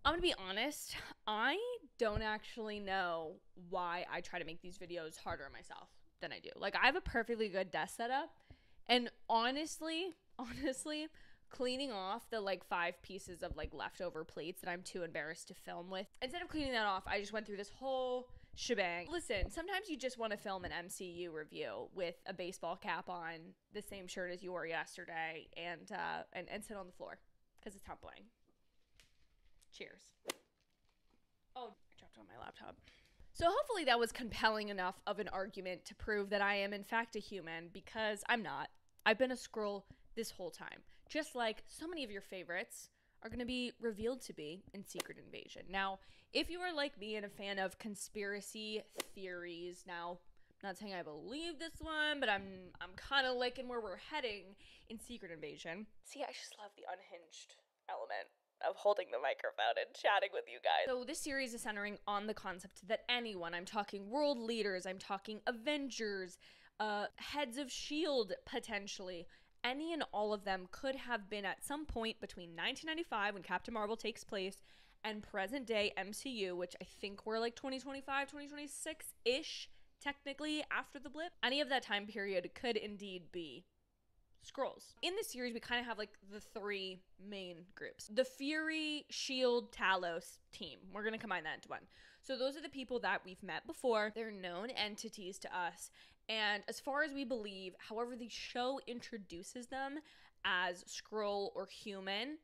I'm gonna be honest, I don't actually know why I try to make these videos harder on myself than I do. Like, I have a perfectly good desk setup, and honestly, cleaning off the like 5 pieces of like leftover plates that I'm too embarrassed to film with, instead of cleaning that off, I just went through this whole shebang. Listen, sometimes you just want to film an MCU review with a baseball cap on, the same shirt as you wore yesterday, and sit on the floor because it's humbling. Cheers. Oh, I dropped on my laptop. So hopefully that was compelling enough of an argument to prove that I am in fact a human, because I'm not. I've been a Skrull this whole time. Just like so many of your favorites are going to be revealed to be in Secret Invasion. Now, if you are like me and a fan of conspiracy theories, now I'm not saying I believe this one, but I'm kind of liking where we're heading in Secret Invasion. See, I just love the unhinged element of holding the microphone and chatting with you guys. So this series is centering on the concept that anyone, I'm talking world leaders, I'm talking Avengers, heads of S.H.I.E.L.D. potentially, any and all of them could have been at some point between 1995, when Captain Marvel takes place, and present day MCU, which I think we're like 2025, 2026-ish, technically, after the blip. Any of that time period could indeed be Skrulls. In this series, we kind of have like the 3 main groups. The Fury, S.H.I.E.L.D., Talos team. We're going to combine that into one. So those are the people that we've met before. They're known entities to us. And as far as we believe, however the show introduces them as Skrull or human,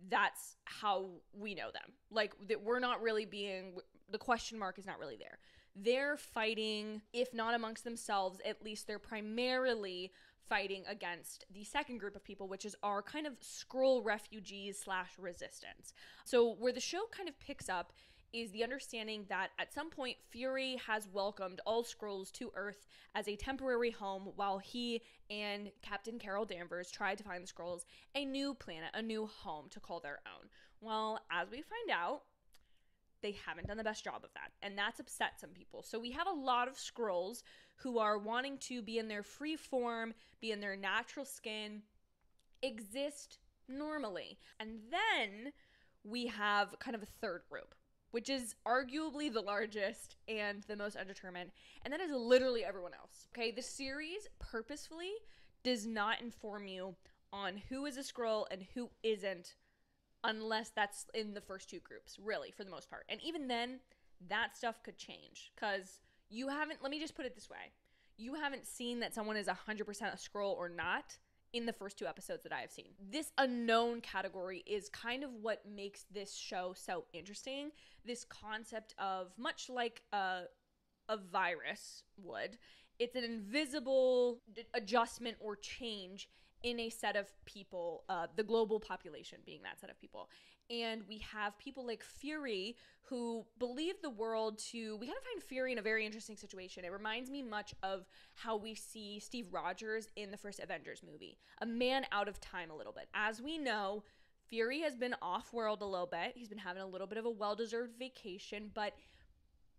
that's how we know them. Like, that we're not really being, the question mark is not really there. They're fighting, if not amongst themselves, at least they're primarily fighting against the second group of people, which is our kind of Skrull refugees / resistance. So where the show kind of picks up is the understanding that at some point Fury has welcomed all Skrulls to Earth as a temporary home, while he and Captain Carol Danvers tried to find the Skrulls a new planet, a new home to call their own. Well, as we find out, they haven't done the best job of that, and that's upset some people. So we have a lot of Skrulls who are wanting to be in their free form, be in their natural skin, exist normally. And then we have kind of a third group, which is arguably the largest and the most undetermined, and that is literally everyone else. Okay, the series purposefully does not inform you on who is a Skrull and who isn't, unless that's in the first 2 groups, really, for the most part. And even then, that stuff could change, because you haven't, let me just put it this way, you haven't seen that someone is 100% a Skrull or not in the first 2 episodes that I have seen. This unknown category is kind of what makes this show so interesting. This concept of, much like a virus would, it's an invisible adjustment or change in a set of people, the global population being that set of people. And we have people like Fury who believe the world to, we kind of find Fury in a very interesting situation. It reminds me much of how we see Steve Rogers in the first Avengers movie, a man out of time a little bit. As we know, Fury has been off-world a little bit. He's been having a little bit of a well-deserved vacation, but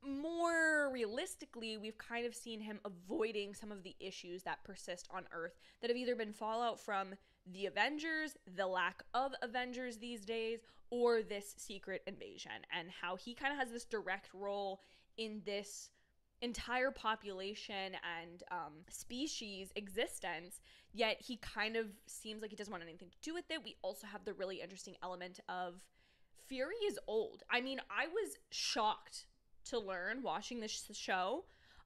more realistically, we've kind of seen him avoiding some of the issues that persist on Earth that have either been fallout from the Avengers, the lack of Avengers these days, or this secret invasion, and how he kind of has this direct role in this entire population and species existence, yet he kind of seems like he doesn't want anything to do with it. We also have the really interesting element of Fury is old. I mean, I was shocked to learn watching this show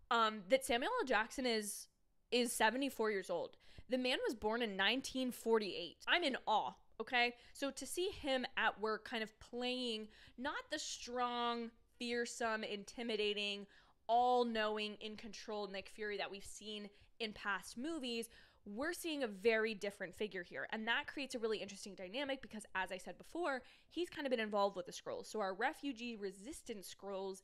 that Samuel L. Jackson is 74 years old. The man was born in 1948. I'm in awe, okay? So to see him at work kind of playing not the strong, fearsome, intimidating, all-knowing, in control Nick Fury that we've seen in past movies, we're seeing a very different figure here. And that creates a really interesting dynamic because, as I said before, he's kind of been involved with the Skrulls. So our refugee-resistant Skrulls,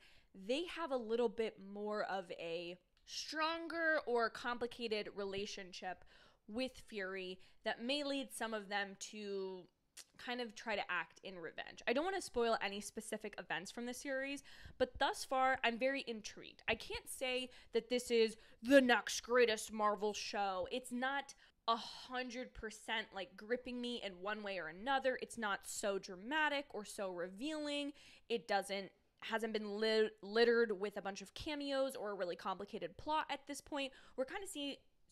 they have a little bit more of a stronger or complicated relationship with Fury that may lead some of them to kind of try to act in revenge. I don't want to spoil any specific events from the series, but thus far, I'm very intrigued. I can't say that this is the next greatest Marvel show. It's not 100% like gripping me in one way or another. It's not so dramatic or so revealing. It hasn't been littered with a bunch of cameos or a really complicated plot at this point. We're kind of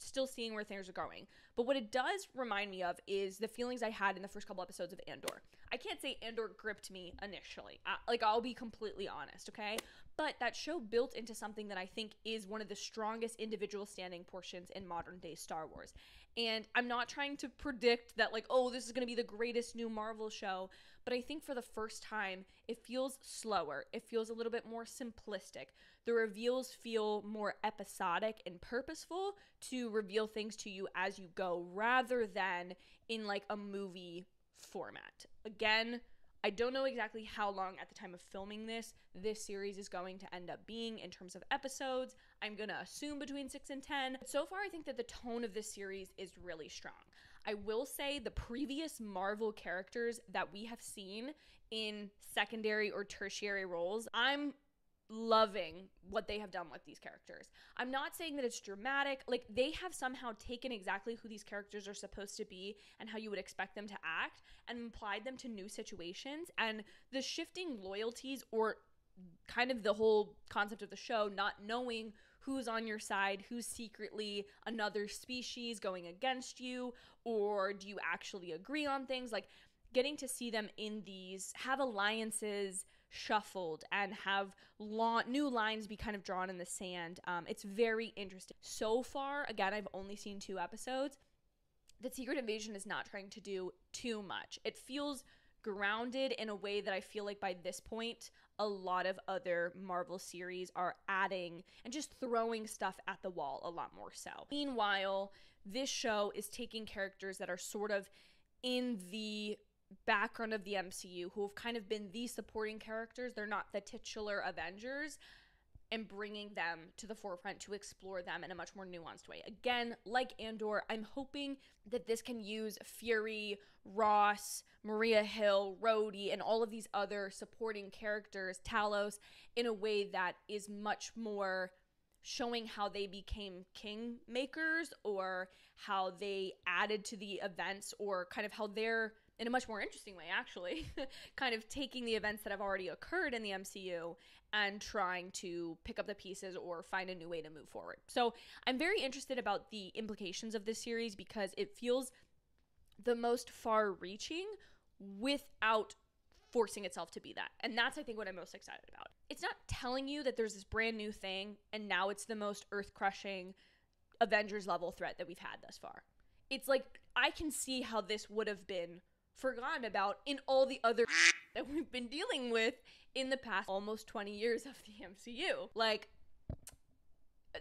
still seeing where things are going. But what it does remind me of is the feelings I had in the first couple episodes of Andor. I can't say Andor gripped me initially. I'll be completely honest, okay? But that show built into something that I think is one of the strongest individual standing portions in modern day Star Wars. And I'm not trying to predict that, like, oh, this is going to be the greatest new Marvel show. But I think for the first time, it feels slower. It feels a little bit more simplistic. The reveals feel more episodic and purposeful to reveal things to you as you go, rather than in like a movie format. Again, I don't know exactly how long at the time of filming this series is going to end up being in terms of episodes. I'm going to assume between 6 and 10. But so far, I think that the tone of this series is really strong. I will say the previous Marvel characters that we have seen in secondary or tertiary roles, I'm loving what they have done with these characters. I'm not saying that it's dramatic. Like, they have somehow taken exactly who these characters are supposed to be and how you would expect them to act and applied them to new situations. And the shifting loyalties, or kind of the whole concept of the show, not knowing who's on your side, who's secretly another species going against you, or do you actually agree on things, like getting to see them in these, have alliances shuffled and have new lines be kind of drawn in the sand. It's very interesting. So far, again, I've only seen 2 episodes. The Secret Invasion is not trying to do too much. It feels grounded in a way that I feel like by this point, a lot of other Marvel series are adding and just throwing stuff at the wall a lot more so. Meanwhile, this show is taking characters that are sort of in the background of the MCU, who have kind of been the supporting characters. They're not the titular Avengers, and bringing them to the forefront to explore them in a much more nuanced way. Again, like Andor, I'm hoping that this can use Fury, Ross, Maria Hill, Rhodey, and all of these other supporting characters, Talos, in a way that is much more showing how they became kingmakers, or how they added to the events, or kind of how they're, in a much more interesting way actually, kind of taking the events that have already occurred in the MCU and trying to pick up the pieces or find a new way to move forward. So I'm very interested about the implications of this series, because it feels the most far-reaching without forcing itself to be that. And that's, I think, what I'm most excited about. It's not telling you that there's this brand new thing and now it's the most earth-crushing Avengers level threat that we've had thus far. It's like, I can see how this would have been forgotten about in all the other that we've been dealing with in the past almost 20 years of the MCU. Like,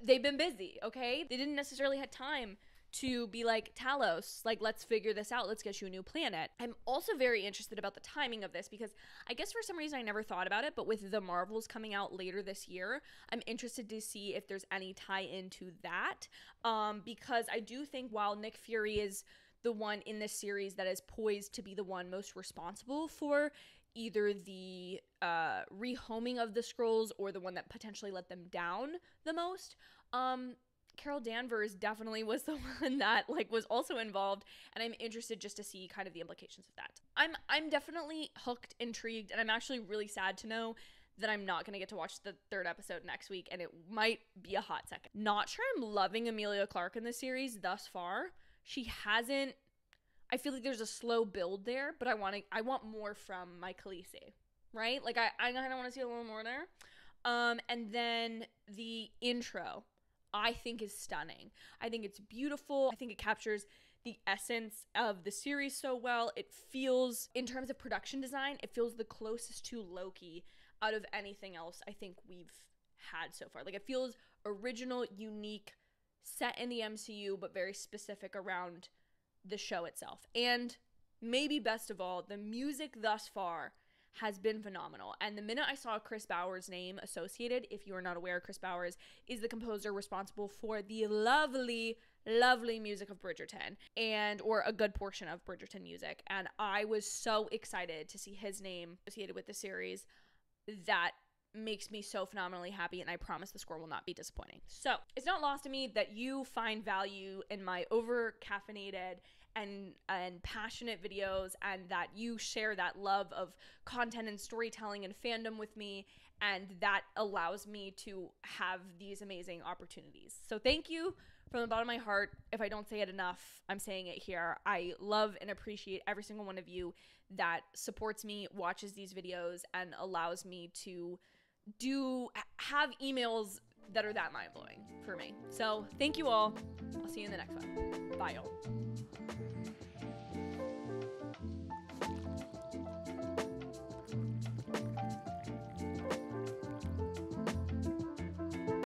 they've been busy, okay? They didn't necessarily have time to be like, Talos, like, let's figure this out. Let's get you a new planet. I'm also very interested about the timing of this, because I guess for some reason I never thought about it, but with the Marvels coming out later this year, I'm interested to see if there's any tie-in to that, because I do think while Nick Fury is the one in this series that is poised to be the one most responsible for either the rehoming of the Skrulls or the one that potentially let them down the most, Carol Danvers definitely was the one that, like, was also involved, and I'm interested just to see kind of the implications of that. I'm definitely hooked, intrigued, and I'm actually really sad to know that I'm not going to get to watch the 3rd episode next week, and it might be a hot second. Not sure I'm loving Emilia Clarke in this series thus far. She hasn't, I feel like there's a slow build there, but I want more from my Khaleesi, right? Like, I kind of want to see a little more there. And then the intro, I think, is stunning. I think it's beautiful. I think it captures the essence of the series so well. It feels, in terms of production design, it feels the closest to Loki out of anything else I think we've had so far. Like, it feels original, unique, set in the MCU, but very specific around the show itself. And maybe best of all, the music thus far has been phenomenal. And the minute I saw Chris Bauer's name associated, if you are not aware, Chris Bowers is the composer responsible for the lovely, lovely music of Bridgerton, or a good portion of Bridgerton music. And I was so excited to see his name associated with the series that makes me so phenomenally happy, and I promise the score will not be disappointing. So it's not lost to me that you find value in my over caffeinated and passionate videos, and that you share that love of content and storytelling and fandom with me, and that allows me to have these amazing opportunities. So thank you from the bottom of my heart. If I don't say it enough, I'm saying it here. I love and appreciate every single one of you that supports me, watches these videos, and allows me to have emails that are that mind-blowing for me. So thank you all. I'll see you in the next one. Bye, y'all.